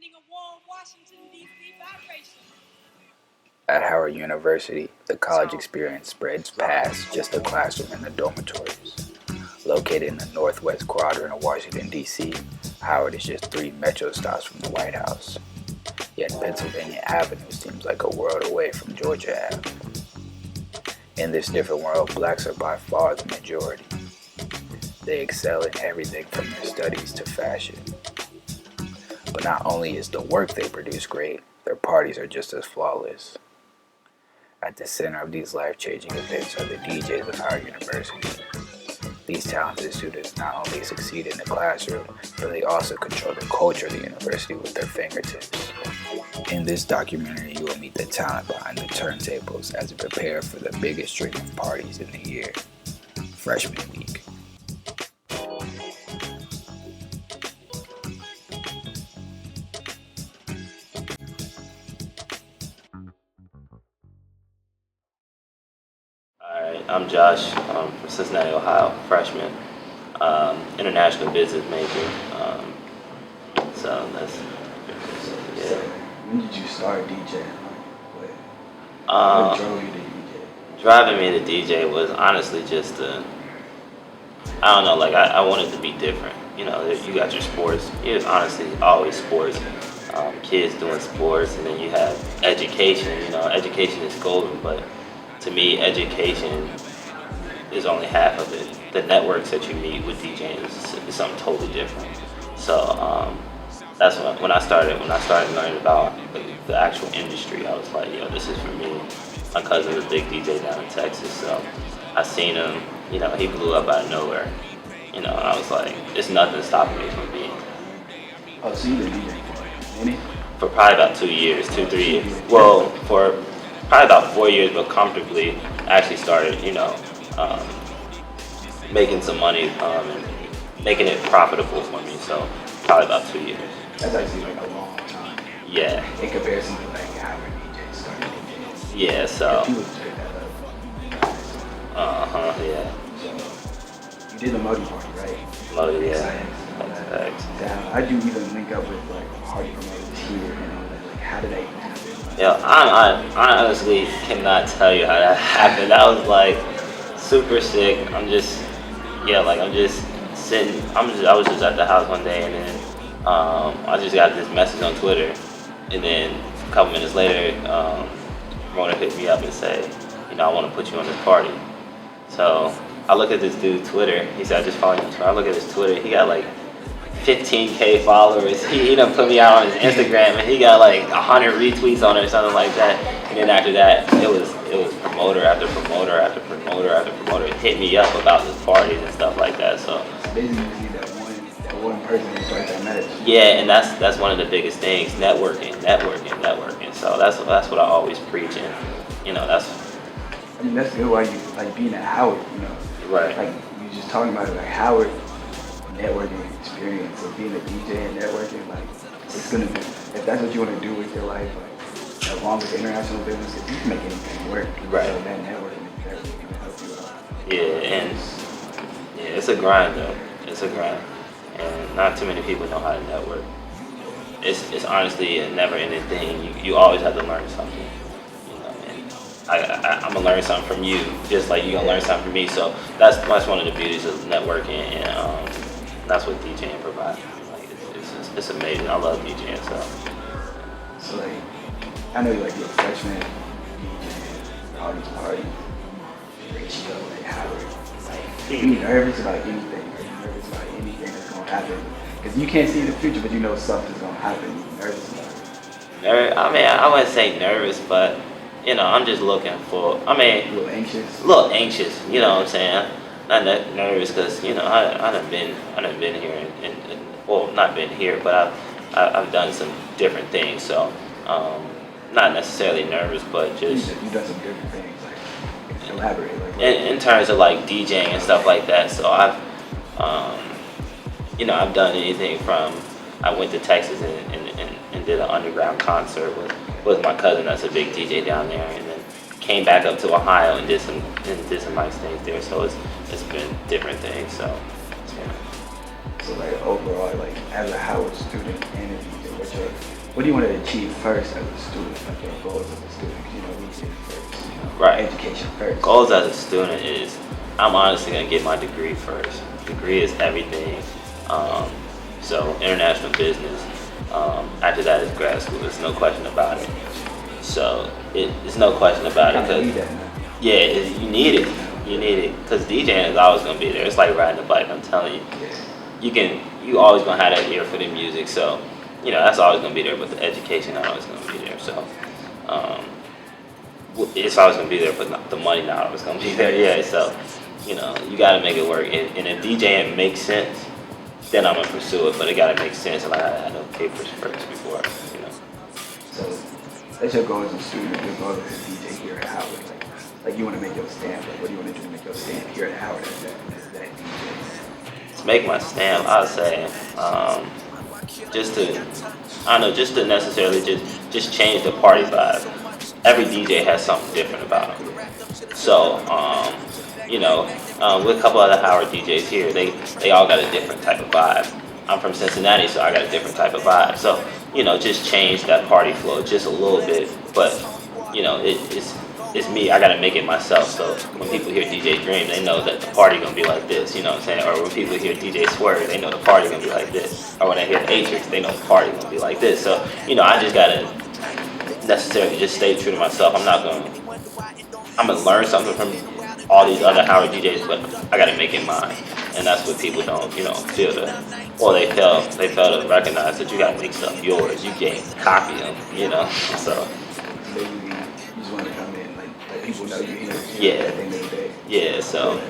sending a warm Washington, D.C. vibration. At Howard University, the college experience spreads past just the classroom and the dormitories. Located in the northwest quadrant of Washington, D.C., Howard is just 3 metro stops from the White House. Yet Pennsylvania Avenue seems like a world away from Georgia Ave. In this different world, blacks are by far the majority. They excel in everything from their studies to fashion. But not only is the work they produce great, their parties are just as flawless. At the center of these life-changing events are the DJs of Howard University. These talented students not only succeed in the classroom, but they also control the culture of the university with their fingertips. In this documentary, you will meet the talent behind the Turntables as they prepare for the biggest string of parties in the year, Freshman Week. Alright, I'm Josh. I'm from Cincinnati, Ohio, freshman, international business major. So that's So when did you start DJing? What drove you to DJ? driving me to DJ was honestly just I don't know, like I wanted to be different. You know, you got your sports. It was honestly always sports. Kids doing sports, and then you have education. You know, education is golden, but to me, education is only half of it. The networks that you meet with DJing is something totally different. So that's when I started learning about the actual industry. I was like, yo, this is for me. My cousin was a big DJ down in Texas, so I seen him. You know, he blew up out of nowhere. You know, and I was like, there's nothing stopping me from being. Oh, so you been DJing for many? For probably about 2 years, 2-3 years. Well, for probably about 4 years, but comfortably. I actually started, you know, making some money and making it profitable for me. So probably about 2 years. That's actually like a long time. Yeah. In comparison to like how DJs started DJing. Yeah. So. People straight that up. Yeah. So you did the Modi party, right? Modi, yeah. Thanks. How'd you even link up with like party promoters here and all that? Like how did that even happen? Yeah, I honestly cannot tell you how that happened. That was like super sick. I'm just sitting. I was just at the house one day, and then I just got this message on Twitter, and then a couple minutes later, Rona hit me up and said, you know, I want to put you on this party. So I look at this dude's Twitter. He said, I just followed you on Twitter. I look at his Twitter. He got like 15K followers. He done put me out on his Instagram, and he got like 100 retweets on it or something like that. And then after that, it was promoter after promoter after promoter after promoter hit me up about the parties and stuff like that. So basically, you see that one person who started that message. yeah, and that's one of the biggest things: networking. So that's what I always preach, and you know that's. I mean, that's good. Why you like being at Howard, you know? Right. Like you just talking about it, like Howard networking experience of being a DJ and networking. Like it's gonna be, if that's what you want to do with your life, like along with international business, if you can make anything work. Right. So that networking is definitely gonna help you out. Yeah, and yeah, it's a grind though. It's a grind, and not too many people know how to network. It's honestly a never-ending thing. You always have to learn something. You know, and I'm gonna learn something from you, just like you gonna learn something from me. So that's one of the beauties of networking, and that's what DJing provides. Like it's amazing. I love DJing. So like, I know you're a freshman, DJing, all these parties, ratio, like Howard. Like, are you nervous about anything? Are you nervous about anything that's gonna happen? Because you can't see the future, but you know something's gonna happen. You're nervous about it. I mean, I wouldn't say nervous, but you know, I'm just looking for. I mean, A little anxious. A little anxious. You know what I'm saying? Not that nervous because you know I done been here and well, not been here, but I've done some different things. So not necessarily nervous, but just You've done some different things. Like elaborate. Like in terms of like DJing and stuff like that. So I've you know, I've done anything from I went to Texas and did an underground concert with my cousin that's a big DJ down there, and then came back up to Ohio and did some nice things there. So it's been different things. So like overall, like as a Howard student and a DJ, what what do you want to achieve first as a student, like your goals as a student? You know, we did first, you know, Right. education first. Goals as a student is I'm honestly gonna get my degree first. Degree is everything. So international business. After that is grad school. There's no question about it. So it's no question about it. You need Cause that, man. yeah, you need it. You need it because DJing is always gonna be there. It's like riding a bike. I'm telling you. You always gonna have that ear for the music. So that's always gonna be there. But the education not always gonna be there. So it's always gonna be there, but the money not always gonna be there. Yeah. So you gotta make it work. And if DJing makes sense, then I'm gonna pursue it. But it gotta make sense. And I gotta have no papers first before. So that's your goal as a student. Your goal as a DJ here at Howard. Like you want to make your stand. Like what do you want to do to make your stand here at Howard as that DJ? To make my stamp, I'd say just to necessarily just change the party vibe. Every DJ has something different about them. So with a couple other Howard DJs here, they all got a different type of vibe. I'm from Cincinnati, so I got a different type of vibe. So just change that party flow just a little bit. But it's me. I gotta make it myself. So when people hear DJ Dream, they know that the party gonna be like this. You know what I'm saying? Or when people hear DJ Swerve, they know the party gonna be like this. Or when they hear Atrix, they know the party gonna be like this. So I just gotta necessarily just stay true to myself. I'm gonna learn something from all these other Howard DJs, but I gotta make it mine. And that's what people don't feel they fail to recognize that you gotta make stuff yours. You can't copy them. So. Maybe you just want to come in, like people know you here. Yeah. At the end of the day. Yeah, so.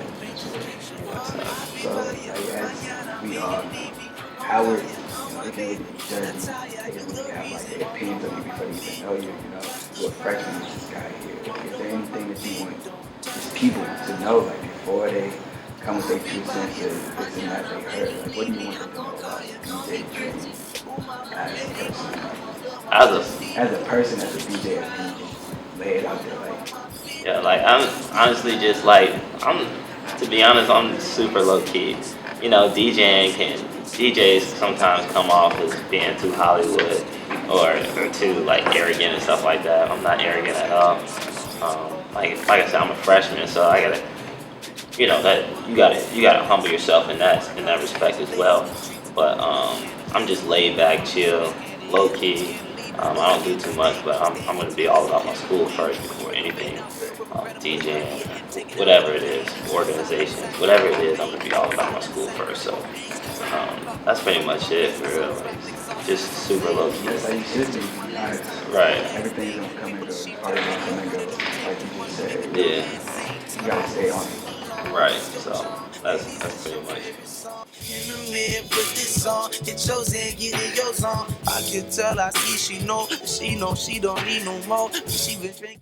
So, as we are, Howard, they can look at Jersey, they can really have like their opinions of you before they even know you, you're a freshman, you just got here. Is there anything that you want just people to know, like before they come with their 2 cents or this and that they heard? Like, what do you want them to know about DJ Dream as a person? As a person, as a DJ, as you just lay it out there, like. Yeah, like I'm honestly just to be honest, I'm super low key. DJs sometimes come off as being too Hollywood or too like arrogant and stuff like that. I'm not arrogant at all. Like I said, I'm a freshman, so I gotta, that you gotta humble yourself in that respect as well. But I'm just laid back, chill, low key. I don't do too much, but I'm gonna be all about my school first before anything. DJing, whatever it is, organizations, whatever it is, I'm gonna be all about my school first. So that's pretty much it for real. Just super low key. That's how you should be, honest. Right. Everything's gonna come and go. Party gonna come and go. Like you just said. Yeah. You gotta stay on it. Right. So that's pretty much it. In the mirror, put this on, get yours in, get in your zone. I can tell, I see she know she don't need no more. She been drinking.